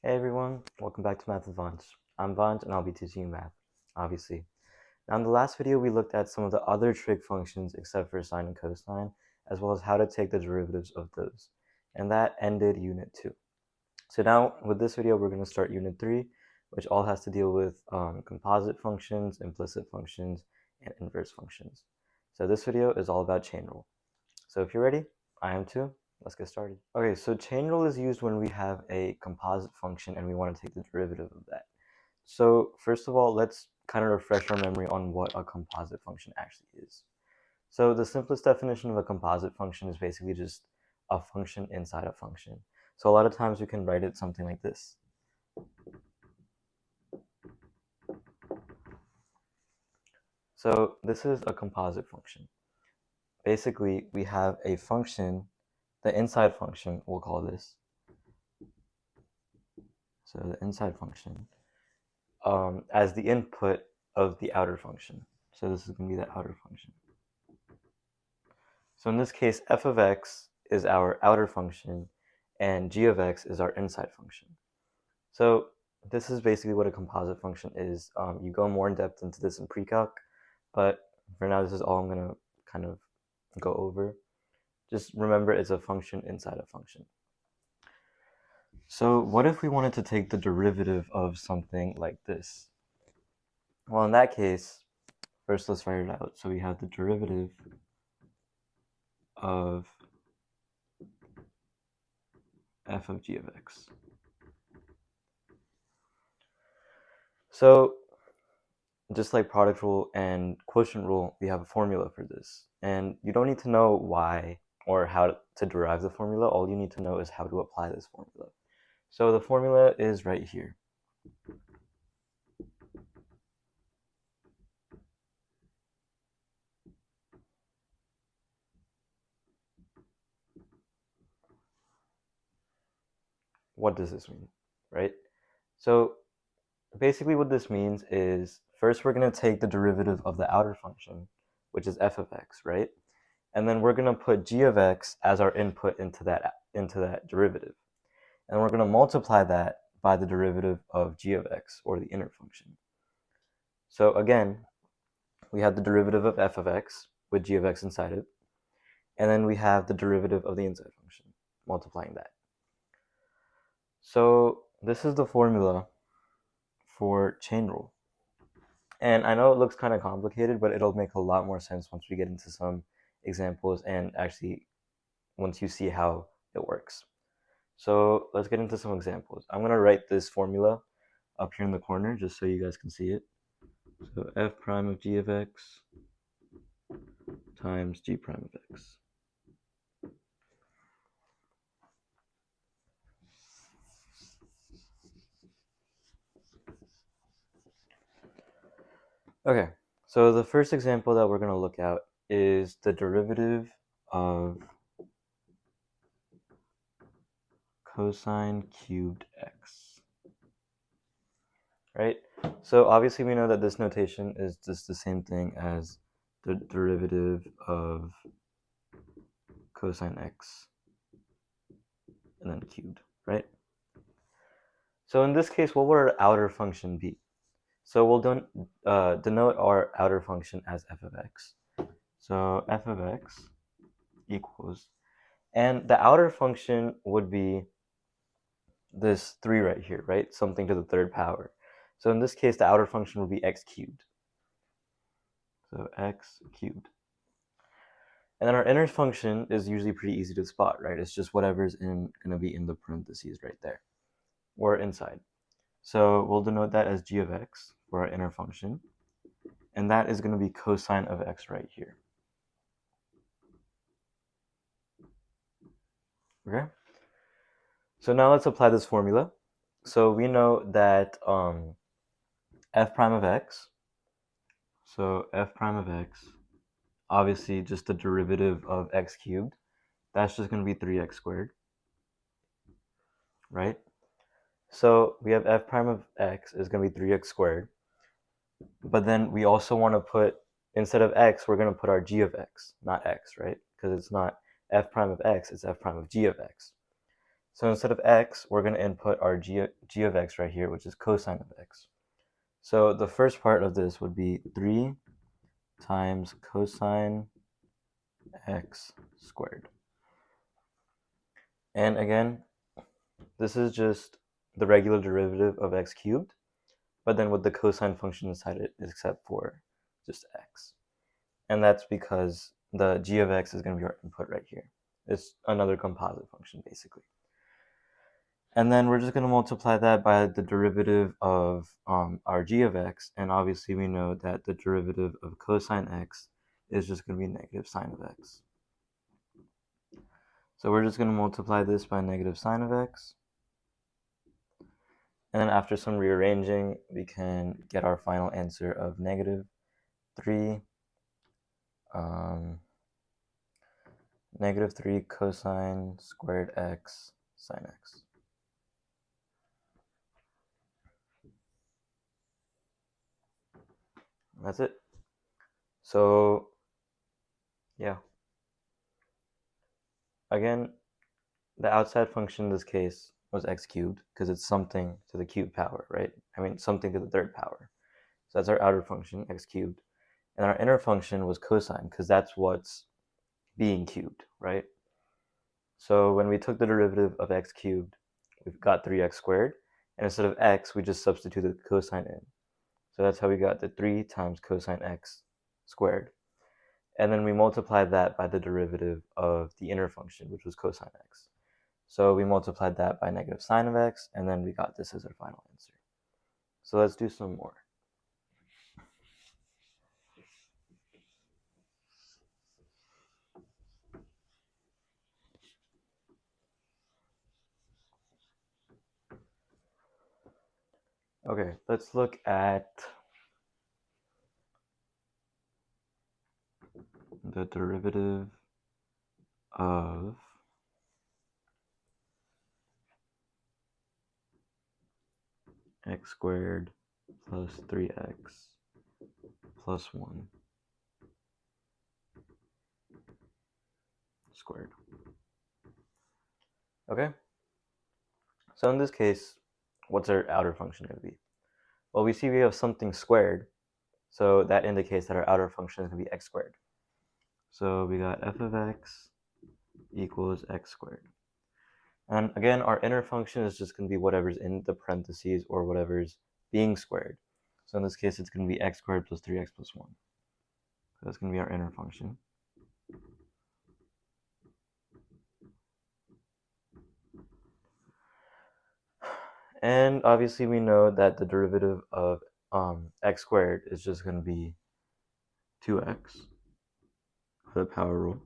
Hey everyone, welcome back to Math with Vanj. I'm Vanj and I'll be teaching you math, obviously. Now in the last video we looked at some of the other trig functions except for sine and cosine, as well as how to take the derivatives of those. And that ended Unit 2. So now with this video we're going to start Unit 3, which all has to deal with composite functions, implicit functions, and inverse functions. So this video is all about chain rule. So if you're ready, I am too. Let's get started. Okay, so chain rule is used when we have a composite function and we want to take the derivative of that. So first of all, let's kind of refresh our memory on what a composite function actually is. So the simplest definition of a composite function is basically just a function inside a function. So a lot of times we can write it something like this. So this is a composite function. Basically, we have a function, the inside function, we'll call this. So the inside function as the input of the outer function. So this is going to be the outer function. So in this case, f of x is our outer function and g of x is our inside function. So this is basically what a composite function is. You go more in depth into this in pre-calc, but for now this is all I'm going to kind of go over. Just remember it's a function inside a function. So what if we wanted to take the derivative of something like this? Well, in that case, first let's write it out. So we have the derivative of f of g of x. So just like product rule and quotient rule, we have a formula for this. And you don't need to know why or how to derive the formula. All you need to know is how to apply this formula. So the formula is right here. What does this mean, right? So basically what this means is first we're going to take the derivative of the outer function, which is f of x, right? And then we're going to put g of x as our input into that derivative. And we're going to multiply that by the derivative of g of x, or the inner function. So again, we have the derivative of f of x with g of x inside it. And then we have the derivative of the inside function, multiplying that. So this is the formula for chain rule. And I know it looks kind of complicated, but it'll make a lot more sense once we get into some examples and actually once you see how it works. So let's get into some examples. I'm going to write this formula up here in the corner just so you guys can see it. So f prime of g of x times g prime of x. Okay, so the first example that we're going to look at is the derivative of cosine cubed x, right? So obviously we know that this notation is just the same thing as the derivative of cosine x and then cubed, right? So in this case, what would our outer function be? So we'll denote our outer function as f of x. So f of x equals, and the outer function would be this 3 right here, right? Something to the third power. So in this case, the outer function would be x cubed. So x cubed. And then our inner function is usually pretty easy to spot, right? It's just whatever's going to be in the parentheses right there, or inside. So we'll denote that as g of x for our inner function. And that is going to be cosine of x right here. Okay? So now let's apply this formula. So we know that f prime of x, so f prime of x, obviously just the derivative of x cubed, that's just going to be 3x squared, right? So we have f prime of x is going to be 3x squared, but then we also want to put, instead of x, we're going to put our g of x, not x, right? Because it's not f prime of x, it's f prime of g of x. So instead of x, we're going to input our g of x right here, which is cosine of x. So the first part of this would be 3 times cosine x squared. And again, this is just the regular derivative of x cubed, but then with the cosine function inside it, except for just x. And that's because the g of x is going to be our input right here. It's another composite function, basically. And then we're just going to multiply that by the derivative of our g of x, and obviously we know that the derivative of cosine x is just going to be negative sine of x. So we're just going to multiply this by negative sine of x. And then after some rearranging, we can get our final answer of negative 3 cosine squared x sine x. That's it. So, yeah. Again, the outside function in this case was x cubed because it's something to the cubed power, right? I mean, something to the third power. So that's our outer function, x cubed. And our inner function was cosine because that's what's being cubed, right? So when we took the derivative of x cubed, we've got 3x squared. And instead of x, we just substituted cosine in. So that's how we got the 3 times cosine x squared. And then we multiplied that by the derivative of the inner function, which was cosine x. So we multiplied that by negative sine of x, and then we got this as our final answer. So let's do some more. Okay, let's look at the derivative of x squared plus 3x plus 1 squared. Okay, so in this case, what's our outer function going to be? Well, we see we have something squared, so that indicates that our outer function is going to be x squared. So we got f of x equals x squared. And again, our inner function is just going to be whatever's in the parentheses or whatever's being squared. So in this case, it's going to be x squared plus 3x plus 1. So that's going to be our inner function. And obviously, we know that the derivative of x squared is just going to be 2x for the power rule.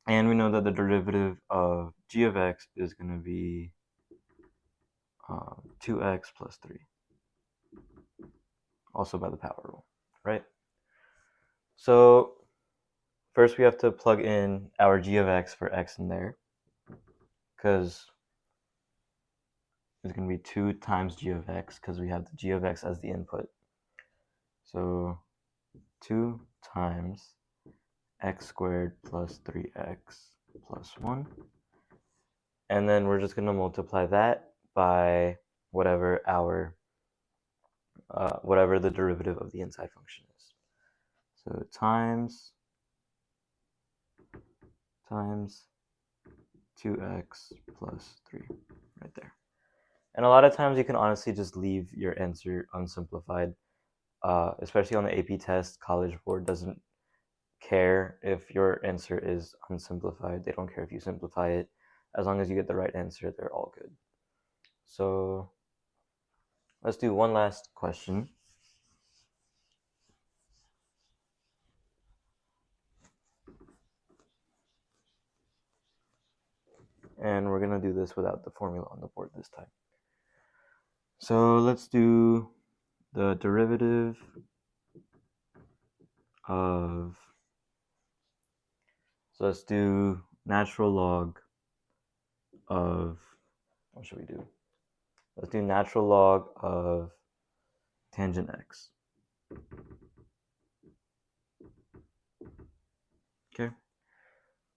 And we know that the derivative of g of x is going to be 2x plus 3, also by the power rule, right? So first we have to plug in our g of x for x in there, because it's going to be 2 times g of x, because we have the g of x as the input. So 2 times x squared plus 3x plus 1. And then we're just going to multiply that by whatever whatever the derivative of the inside function is. So times 2x plus 3, right there. And a lot of times you can honestly just leave your answer unsimplified, especially on the AP test. College Board doesn't care if your answer is unsimplified. They don't care if you simplify it. As long as you get the right answer, they're all good. So let's do one last question. And we're going to do this without the formula on the board this time. So let's do the derivative of, so let's do natural log of, what should we do? Let's do natural log of tangent x. Okay.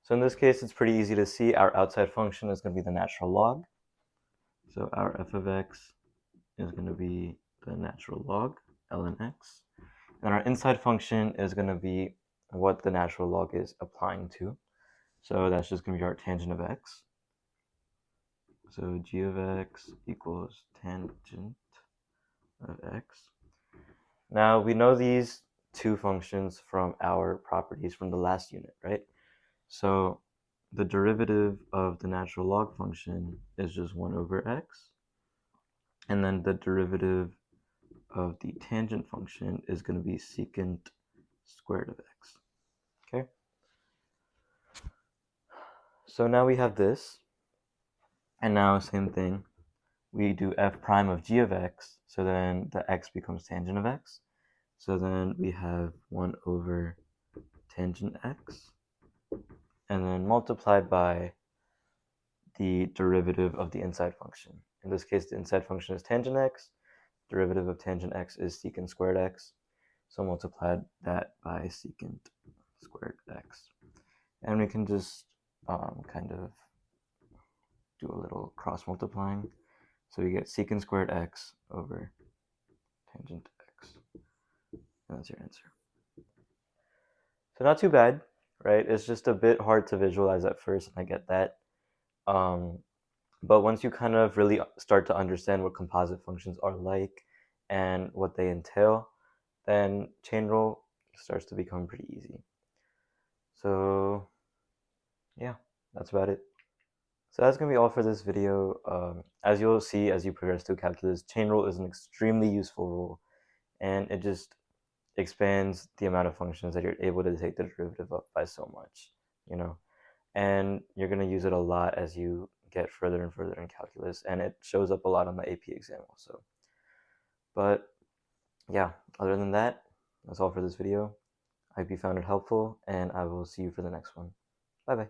So in this case, it's pretty easy to see our outside function is going to be the natural log. So our f of x is going to be the natural log, ln x. And our inside function is going to be what the natural log is applying to. So that's just going to be our tangent of x. So g of x equals tangent of x. Now we know these two functions from our properties from the last unit, right? So the derivative of the natural log function is just 1 over x. And then the derivative of the tangent function is going to be secant squared of x. Okay? So now we have this. And now same thing. We do f prime of g of x. So then the x becomes tangent of x. So then we have 1 over tangent x. And then multiplied by the derivative of the inside function. In this case, the inside function is tangent x. Derivative of tangent x is secant squared x. So multiply that by secant squared x. And we can just kind of do a little cross multiplying. So we get secant squared x over tangent x. And that's your answer. So not too bad, right? It's just a bit hard to visualize at first, and I get that. But once you kind of really start to understand what composite functions are like and what they entail, then chain rule starts to become pretty easy. So yeah, that's about it. So that's going to be all for this video. As you'll see as you progress through calculus, chain rule is an extremely useful rule, and it just expands the amount of functions that you're able to take the derivative of by so much, you know. And you're going to use it a lot as you get further and further in calculus, and it shows up a lot on the AP exam also. But yeah, other than that, that's all for this video. I hope you found it helpful, and I will see you for the next one. Bye bye.